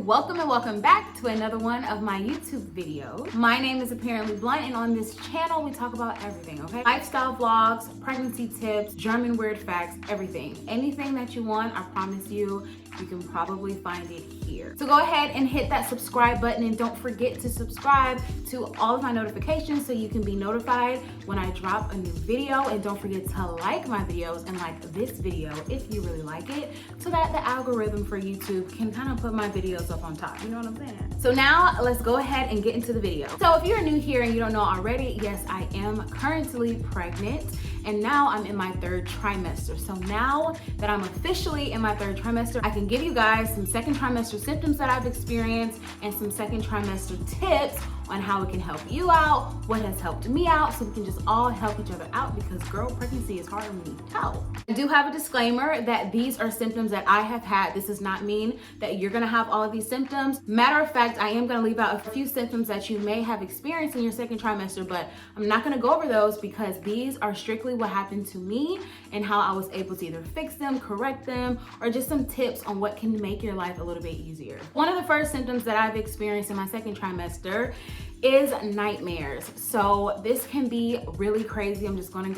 Welcome and welcome back to another one of my YouTube videos. My name is Apparently Blunt, and on this channel we talk about everything, okay? Lifestyle vlogs, pregnancy tips, German weird facts, everything. Anything that you want, I promise you can probably find it here. So go ahead and hit that subscribe button, and don't forget to subscribe to all of my notifications so you can be notified when I drop a new video. And don't forget to like my videos and like this video if you really like it, so that the algorithm for YouTube can kind of put my videos up on top. You know what I'm saying? So now let's go ahead and get into the video. So if you're new here and you don't know already, yes, I am currently pregnant, and now I'm in my third trimester. So now that I'm officially in my third trimester, I can give you guys some second trimester symptoms that I've experienced and some second trimester tips on how it can help you out, what has helped me out, so we can just all help each other out, because girl, pregnancy is hard when you tell. I do have a disclaimer that these are symptoms that I have had. This does not mean that you're gonna have all of these symptoms. Matter of fact, I am gonna leave out a few symptoms that you may have experienced in your second trimester, but I'm not gonna go over those because these are strictly what happened to me and how I was able to either fix them, correct them, or just some tips on what can make your life a little bit easier. One of the first symptoms that I've experienced in my second trimester is nightmares. So this can be really crazy. I'm just gonna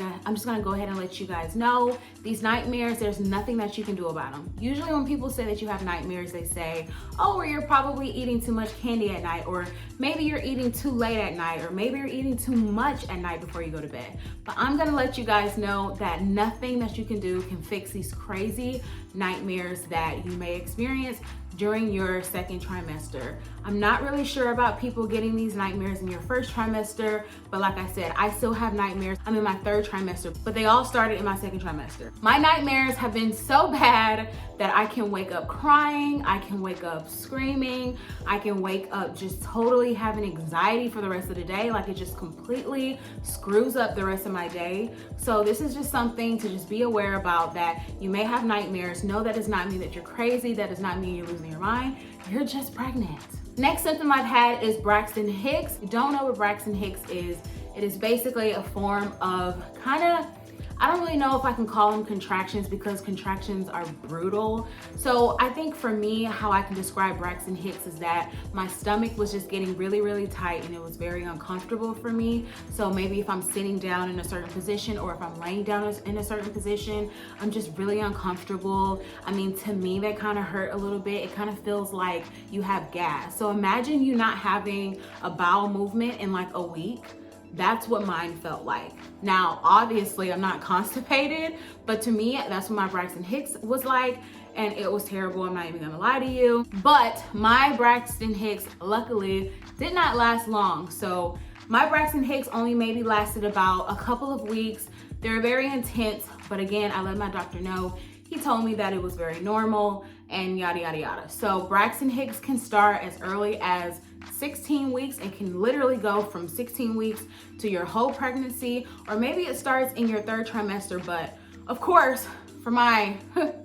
go ahead and let you guys know, these nightmares, there's nothing that you can do about them. Usually when people say that you have nightmares, they say, oh, well, you're probably eating too much candy at night, or maybe you're eating too late at night, or maybe you're eating too much at night before you go to bed. But I'm gonna let you guys know that nothing that you can do can fix these crazy nightmares that you may experience during your second trimester. I'm not really sure about people getting these nightmares in your first trimester, but like I said, I still have nightmares. I'm in my third trimester, but they all started in my second trimester. My nightmares have been so bad that I can wake up crying, I can wake up screaming, I can wake up just totally having anxiety for the rest of the day. Like, it just completely screws up the rest of my day. So this is just something to just be aware about, that you may have nightmares. Know that does not mean that you're crazy. That does not mean you're losing your mind. You're just pregnant. Next symptom I've had is Braxton Hicks. If you don't know what Braxton Hicks is, it is basically a form of I don't really know if I can call them contractions, because contractions are brutal. So I think for me, how I can describe Braxton Hicks is that my stomach was just getting really, really tight, and it was very uncomfortable for me. So maybe if I'm sitting down in a certain position, or if I'm laying down in a certain position, I'm just really uncomfortable. I mean, to me, that kind of hurt a little bit. It kind of feels like you have gas. So imagine you not having a bowel movement in like a week. That's what mine felt like. Now, obviously, I'm not constipated, but to me, that's what my Braxton Hicks was like, and it was terrible. I'm not even gonna lie to you. But my Braxton Hicks, luckily, did not last long. So my Braxton Hicks only maybe lasted about a couple of weeks. They're very intense, but again, I let my doctor know. He told me that it was very normal and yada, yada, yada. So Braxton Hicks can start as early as 16 weeks and can literally go from 16 weeks to your whole pregnancy, or maybe it starts in your third trimester. But of course, for my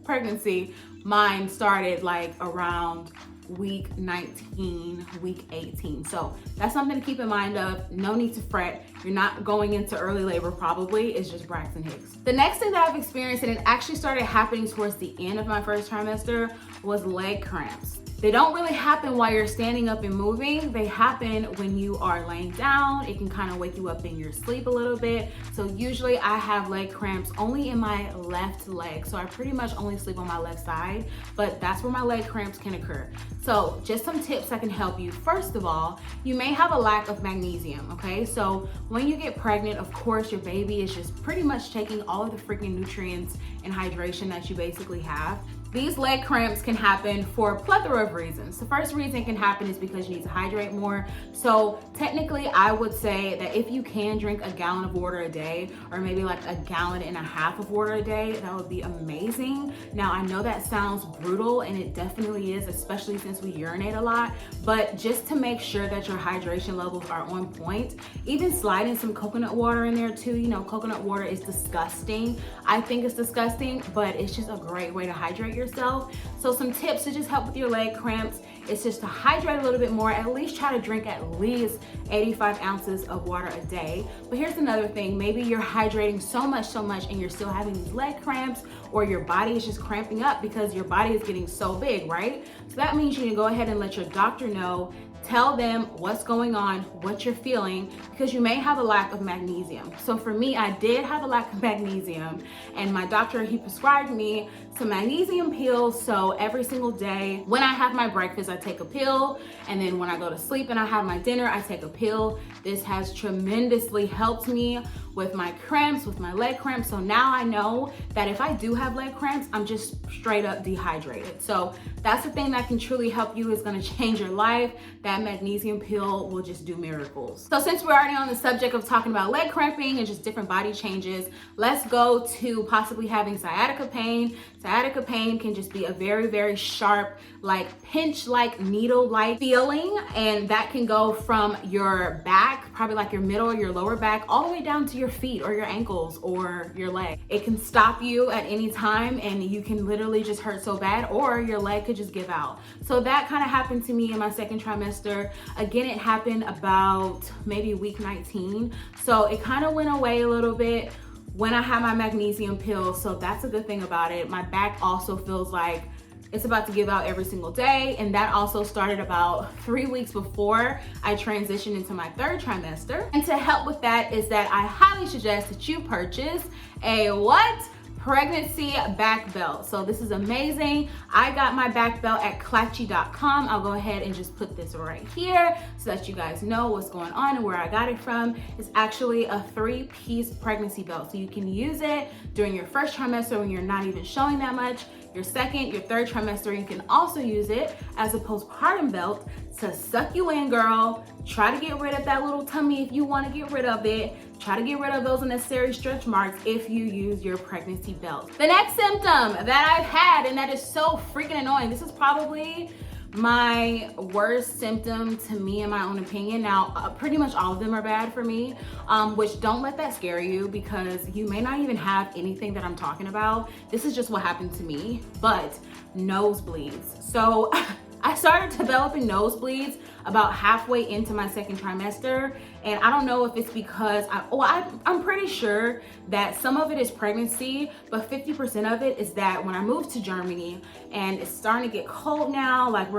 pregnancy, mine started like around week 19, week 18. So that's something to keep in mind of. No need to fret. You're not going into early labor probably. It's just Braxton Hicks. The next thing that I've experienced, and it actually started happening towards the end of my first trimester, was leg cramps. They don't really happen while you're standing up and moving. They happen when you are laying down. It can kind of wake you up in your sleep a little bit. So usually I have leg cramps only in my left leg. So I pretty much only sleep on my left side, but that's where my leg cramps can occur. So just some tips that can help you. First of all, you may have a lack of magnesium, okay? So when you get pregnant, of course, your baby is just pretty much taking all of the freaking nutrients and hydration that you basically have. These leg cramps can happen for a plethora of reasons. The first reason it can happen is because you need to hydrate more. So technically, I would say that if you can drink a gallon of water a day, or maybe like a gallon and a half of water a day, that would be amazing. Now, I know that sounds brutal, and it definitely is, especially since we urinate a lot, but just to make sure that your hydration levels are on point, even sliding some coconut water in there too. You know, coconut water is disgusting. I think it's disgusting, but it's just a great way to hydrate yourself. So some tips to just help with your leg cramps is just to hydrate a little bit more. At least try to drink at least 85 ounces of water a day. But here's another thing, maybe you're hydrating so much and you're still having these leg cramps, or your body is just cramping up because your body is getting so big, right? So that means you need to go ahead and let your doctor know. Tell them what's going on, what you're feeling, because you may have a lack of magnesium. So for me, I did have a lack of magnesium, and my doctor, he prescribed me some magnesium pills. So every single day when I have my breakfast, I take a pill, and then when I go to sleep and I have my dinner, I take a pill. This has tremendously helped me with my cramps, with my leg cramps. So now I know that if I do have leg cramps, I'm just straight up dehydrated. So that's the thing that can truly help you, is gonna change your life. That magnesium pill will just do miracles. So since we're already on the subject of talking about leg cramping and just different body changes, let's go to possibly having sciatica pain. Sciatica pain can just be a very, very sharp, like pinch-like, needle-like feeling. And that can go from your back, probably like your middle or your lower back, all the way down to your feet or your ankles or your leg. It can stop you at any time, and you can literally just hurt so bad, or your leg could just give out. So that kind of happened to me in my second trimester. Again, it happened about maybe week 19. So it kind of went away a little bit when I had my magnesium pill. So that's a good thing about it. My back also feels like it's about to give out every single day. And that also started about 3 weeks before I transitioned into my third trimester. And to help with that is that I highly suggest that you purchase a what? Pregnancy back belt. So this is amazing. I got my back belt at Clutchy.com. I'll go ahead and just put this right here so that you guys know what's going on and where I got it from. It's actually a 3-piece pregnancy belt. So you can use it during your first trimester when you're not even showing that much. Your second, your third trimester, you can also use it as a postpartum belt to suck you in, girl. Try to get rid of that little tummy if you want to get rid of it. Try to get rid of those unnecessary stretch marks if you use your pregnancy belt. The next symptom that I've had, and that is so freaking annoying, this is probably my worst symptom to me, in my own opinion. Now, pretty much all of them are bad for me, which don't let that scare you, because you may not even have anything that I'm talking about. This is just what happened to me, but nosebleeds. So I started developing nosebleeds about halfway into my second trimester, and I don't know if it's because I'm pretty sure that some of it is pregnancy, but 50% of it is that when I moved to Germany and it's starting to get cold now, like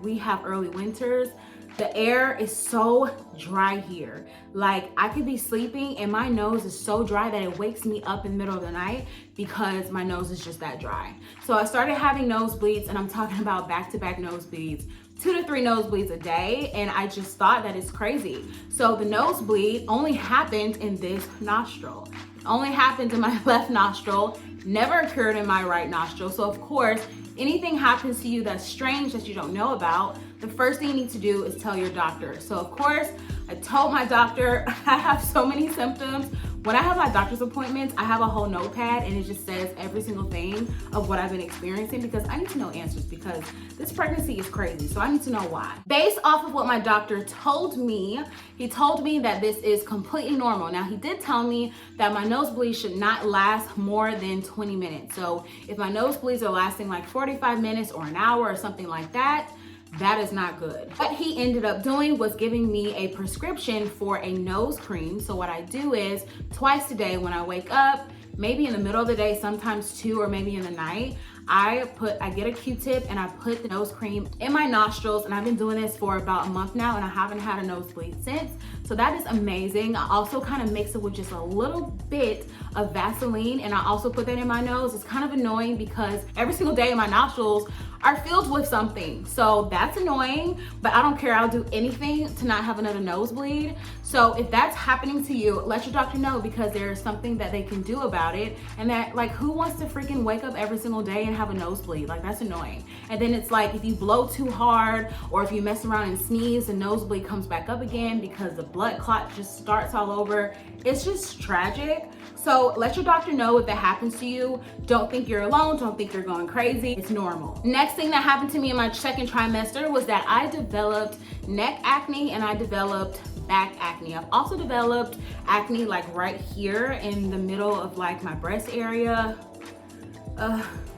we have early winters, the air is so dry here. Like I could be sleeping and my nose is so dry that it wakes me up in the middle of the night because my nose is just that dry. So I started having nosebleeds, and I'm talking about back-to-back nosebleeds, 2 to 3 nosebleeds a day, and I just thought that it's crazy. So the nosebleed only happened in this nostril. It only happened in my left nostril, never occurred in my right nostril. So of course, anything happens to you that's strange that you don't know about, the first thing you need to do is tell your doctor. So of course, I told my doctor I have so many symptoms. When I have my doctor's appointments, I have a whole notepad and it just says every single thing of what I've been experiencing, because I need to know answers, because this pregnancy is crazy. So I need to know why. Based off of what my doctor told me, he told me that this is completely normal. Now, he did tell me that my nosebleeds should not last more than 20 minutes. So if my nosebleeds are lasting like 45 minutes or an hour or something like that, that is not good. What he ended up doing was giving me a prescription for a nose cream. So what I do is twice a day when I wake up, maybe in the middle of the day, sometimes 2, or maybe in the night, I get a Q-tip and I put the nose cream in my nostrils, and I've been doing this for about a month now and I haven't had a nosebleed since. So that is amazing. I also kind of mix it with just a little bit of Vaseline, and I also put that in my nose. It's kind of annoying because every single day my nostrils are filled with something. So that's annoying, but I don't care. I'll do anything to not have another nosebleed. So if that's happening to you, let your doctor know, because there's something that they can do about it. And that, like, who wants to freaking wake up every single day and have a nosebleed? Like, that's annoying. And then it's like, if you blow too hard or if you mess around and sneeze, the nosebleed comes back up again because the blood clot just starts all over. It's just tragic. So let your doctor know if that happens to you. Don't think you're alone. Don't think you're going crazy. It's normal. Next thing that happened to me in my second trimester was that I developed neck acne and I developed back acne. I've also developed acne like right here in the middle of like my breast area.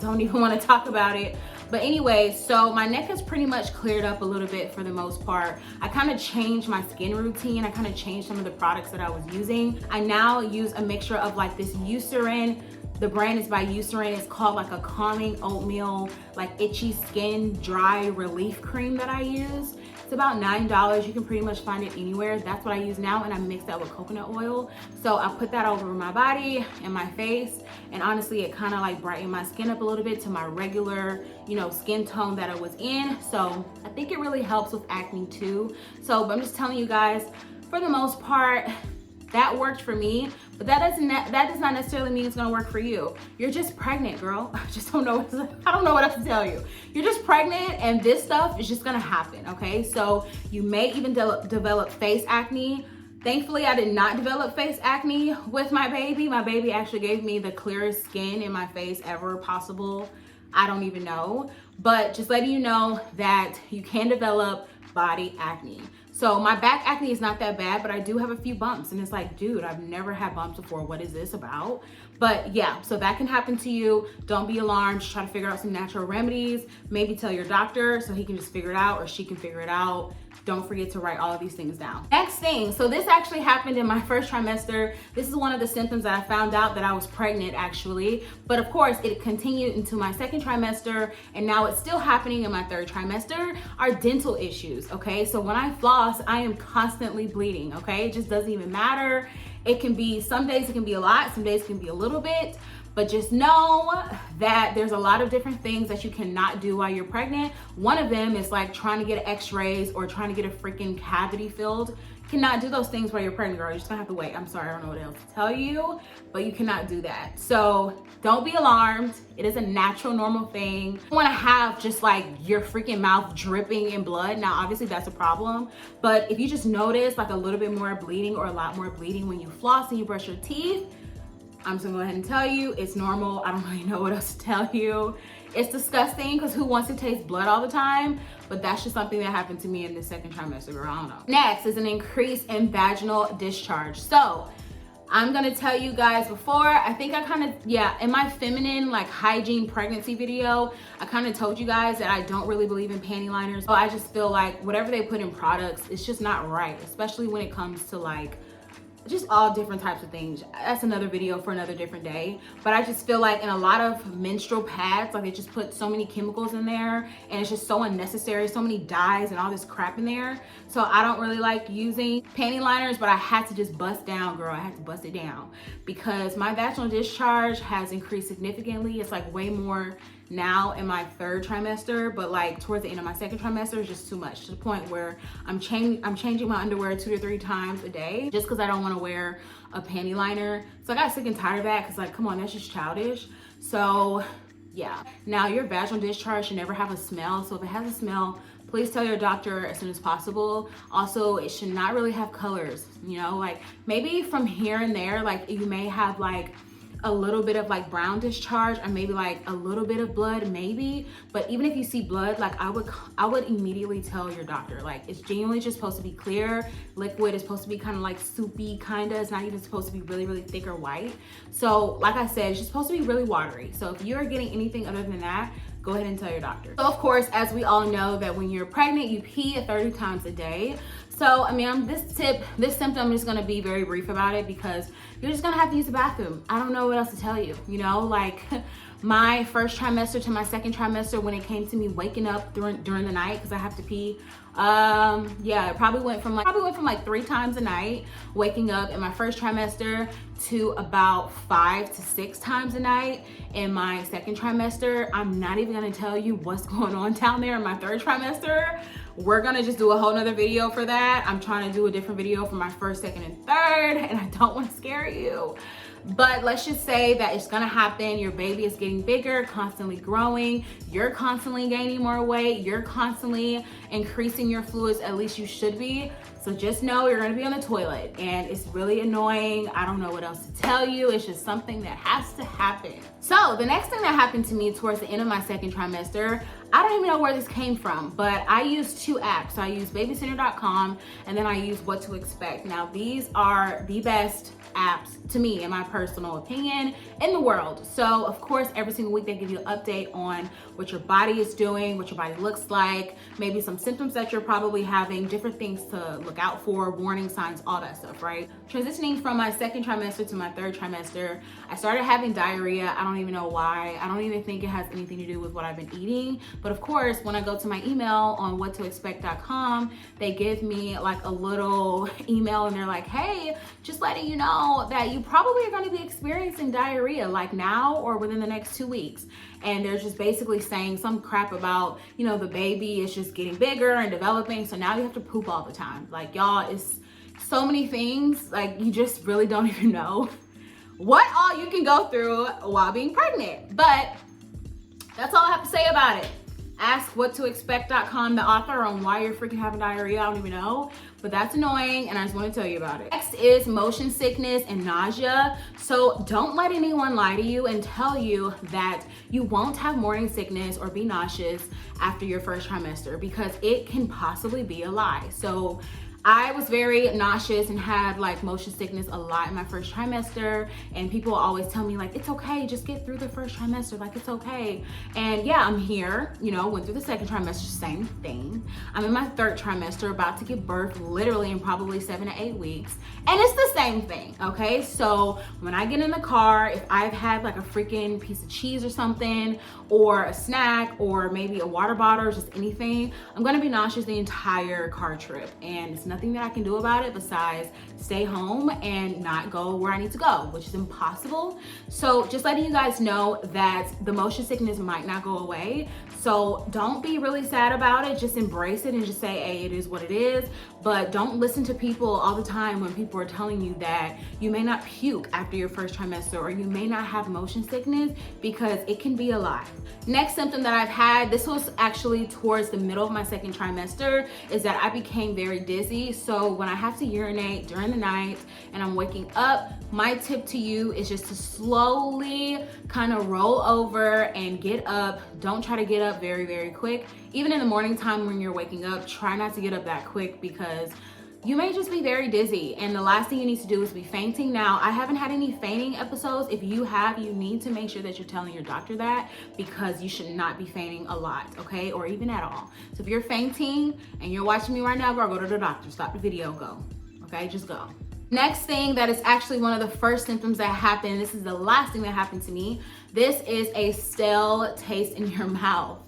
Don't even want to talk about it. But anyway, so my neck has pretty much cleared up a little bit for the most part. I kind of changed my skin routine. I kind of changed some of the products that I was using. I now use a mixture of like this Eucerin. The brand is by Eucerin. It's called like a calming oatmeal, like itchy skin dry relief cream that I use. It's about $9. You can pretty much find it anywhere. That's what I use now, and I mix that with coconut oil. So I put that all over my body and my face, and honestly, it kind of like brightened my skin up a little bit to my regular, you know, skin tone that I was in. So I think it really helps with acne too. So but I'm just telling you guys, for the most part, that worked for me, but that does not necessarily mean it's gonna work for you. You're just pregnant, girl. I just don't know I don't know what else to tell you. You're just pregnant, and this stuff is just gonna happen, okay? So you may even develop face acne. Thankfully, I did not develop face acne with my baby. My baby actually gave me the clearest skin in my face ever possible. I don't even know, but just letting you know that you can develop body acne. So my back acne is not that bad, but I do have a few bumps, and it's like, dude, I've never had bumps before. What is this about? But yeah, so that can happen to you. Don't be alarmed. Just try to figure out some natural remedies. Maybe tell your doctor so he can just figure it out, or she can figure it out. Don't forget to write all of these things down. Next thing, so this actually happened in my first trimester. This is one of the symptoms that I found out that I was pregnant actually. But of course, it continued into my second trimester, and now it's still happening in my third trimester, are dental issues, okay? So when I floss, I am constantly bleeding, okay? It just doesn't even matter. It can be, some days it can be a lot, some days it can be a little bit. But just know that there's a lot of different things that you cannot do while you're pregnant. One of them is like trying to get x-rays or trying to get a freaking cavity filled. You cannot do those things while you're pregnant, girl. You're just gonna have to wait. I'm sorry, I don't know what else to tell you, but you cannot do that. So don't be alarmed. It is a natural, normal thing. You wanna have just like your freaking mouth dripping in blood. Now, obviously that's a problem, but if you just notice like a little bit more bleeding or a lot more bleeding when you floss and you brush your teeth, I'm just gonna go ahead and tell you, it's normal. I don't really know what else to tell you. It's disgusting, because who wants to taste blood all the time? But that's just something that happened to me in the second trimester, girl, I don't know. Next is an increase in vaginal discharge. So I'm gonna tell you guys before, I think I kind of, yeah, in my feminine like hygiene pregnancy video, I kind of told you guys that I don't really believe in panty liners. So I just feel like whatever they put in products, it's just not right, especially when it comes to like just all different types of things. That's another video for another different day. But I just feel like in a lot of menstrual pads, like they just put so many chemicals in there, and it's just so unnecessary, so many dyes and all this crap in there. So I don't really like using panty liners, but I had to just bust down, girl. I had to bust it down because my vaginal discharge has increased significantly. It's like way more now in my third trimester, but like towards the end of my second trimester is just too much, to the point where I'm changing my underwear 2 to 3 times a day just because I don't want to wear a panty liner. So I got sick and tired of that, because like, come on, that's just childish. So yeah, now your vaginal discharge should never have a smell. So if it has a smell, please tell your doctor as soon as possible. Also, it should not really have colors, you know, like maybe from here and there, like you may have like a little bit of like brown discharge, or maybe like a little bit of blood, maybe. But even if you see blood, like I would immediately tell your doctor. Like, it's genuinely just supposed to be clear. Liquid is supposed to be kind of like soupy, kinda. It's not even supposed to be really, really thick or white. So like I said, it's just supposed to be really watery. So if you're getting anything other than that, go ahead and tell your doctor. So of course, as we all know, that when you're pregnant, you pee 30 times a day. So, I mean, this symptom, I'm just gonna be very brief about it, because you're just gonna have to use the bathroom. I don't know what else to tell you, you know, like my first trimester to my second trimester, when it came to me waking up during the night because I have to pee, yeah, it probably went from like 3 times a night waking up in my first trimester to about 5 to 6 times a night in my second trimester. I'm not even gonna tell you what's going on down there in my third trimester. We're gonna just do a whole nother video for that. I'm trying to do a different video for my first, second, and third, and I don't want to scare you. But let's just say that it's gonna happen. Your baby is getting bigger, constantly growing. You're constantly gaining more weight. You're constantly increasing your fluids, at least you should be. So just know you're gonna be on the toilet, and it's really annoying. I don't know what else to tell you. It's just something that has to happen. So the next thing that happened to me towards the end of my second trimester, I don't even know where this came from, but I use 2 apps. So I use babycenter.com, and then I use What to Expect. Now these are the best apps, to me, in my personal opinion, in the world. So of course, every single week they give you an update on what your body is doing, what your body looks like, maybe some symptoms that you're probably having, different things to look out for, warning signs, all that stuff, right? Transitioning from my second trimester to my third trimester, I started having diarrhea. I don't even know why. I don't even think it has anything to do with what I've been eating. But of course, when I go to my email on whattoexpect.com, they give me like a little email and they're like, hey, just letting you know that you probably are going to be experiencing diarrhea like now or within the next 2 weeks. And they're just basically saying some crap about, you know, the baby is just getting bigger and developing. So now you have to poop all the time. Like, y'all, it's so many things. Like, you just really don't even know what all you can go through while being pregnant. But that's all I have to say about it. Ask whattoexpect.com, the author, on why you're freaking having diarrhea. I don't even know, but that's annoying and I just want to tell you about it. Next is motion sickness and nausea. So don't let anyone lie to you and tell you that you won't have morning sickness or be nauseous after your first trimester, because it can possibly be a lie. So I was very nauseous and had like motion sickness a lot in my first trimester, and people always tell me like, it's okay, just get through the first trimester, like it's okay. And yeah, I'm here, you know, went through the second trimester, same thing. I'm in my third trimester, about to give birth literally in probably 7 to 8 weeks, and it's the same thing, okay? So when I get in the car, if I've had like a freaking piece of cheese or something, or a snack, or maybe a water bottle, or just anything, I'm gonna be nauseous the entire car trip, and it's nothing that I can do about it besides stay home and not go where I need to go, which is impossible. So just letting you guys know that the motion sickness might not go away. So don't be really sad about it. Just embrace it and just say, hey, it is what it is. But don't listen to people all the time when people are telling you that you may not puke after your first trimester or you may not have motion sickness, because it can be a lie. Next symptom that I've had, this was actually towards the middle of my second trimester, is that I became very dizzy. So when I have to urinate during the night and I'm waking up, my tip to you is just to slowly kind of roll over and get up. Don't try to get up very, very quick. Even in the morning time when you're waking up, try not to get up that quick, because you may just be very dizzy, and the last thing you need to do is be fainting. Now, I haven't had any fainting episodes. If you have, you need to make sure that you're telling your doctor that, because you should not be fainting a lot, okay? Or even at all. So if you're fainting and you're watching me right now, girl, go to the doctor. Stop the video, go, okay? Just go. Next thing that is actually one of the first symptoms that happened, this is the last thing that happened to me. This is a stale taste in your mouth.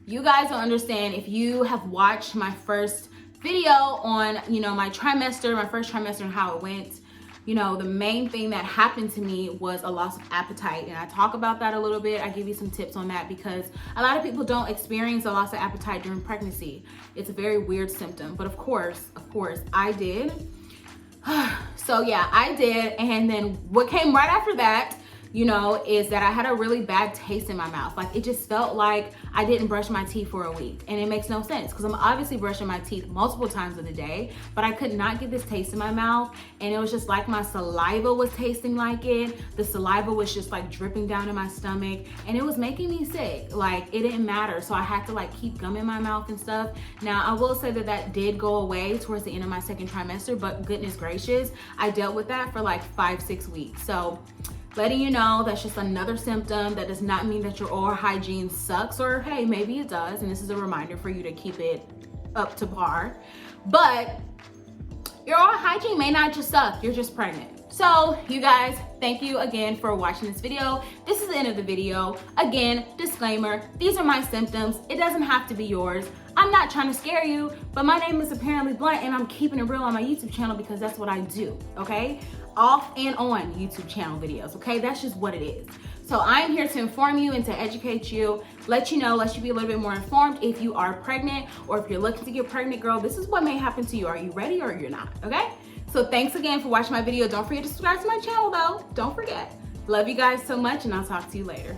You guys don't understand. If you have watched my first video on, you know, my trimester, my first trimester, and how it went, you know, the main thing that happened to me was a loss of appetite. And I talk about that a little bit. I give you some tips on that, because a lot of people don't experience a loss of appetite during pregnancy. It's a very weird symptom, but of course, I did. So yeah, I did. And then what came right after that, you know, is that I had a really bad taste in my mouth. Like, it just felt like I didn't brush my teeth for a week. And it makes no sense, because I'm obviously brushing my teeth multiple times of the day, but I could not get this taste in my mouth. And it was just like my saliva was tasting like it. The saliva was just like dripping down in my stomach, and it was making me sick. Like, it didn't matter. So I had to like keep gum in my mouth and stuff. Now, I will say that that did go away towards the end of my second trimester, but goodness gracious, I dealt with that for like 5-6 weeks. So letting you know, that's just another symptom. That does not mean that your oral hygiene sucks, or hey, maybe it does, and this is a reminder for you to keep it up to par. But your oral hygiene may not just suck, you're just pregnant. So you guys, thank you again for watching this video. This is the end of the video. Again, disclaimer, these are my symptoms. It doesn't have to be yours. I'm not trying to scare you, but my name is Apparently Blunt, and I'm keeping it real on my YouTube channel, because that's what I do, okay? Off and on YouTube channel videos, okay? That's just what it is. So I am here to inform you and to educate you, let you know, let you be a little bit more informed if you are pregnant, or if you're looking to get pregnant, girl, this is what may happen to you. Are you ready or you're not, okay? So thanks again for watching my video. Don't forget to subscribe to my channel though. Don't forget. Love you guys so much, and I'll talk to you later.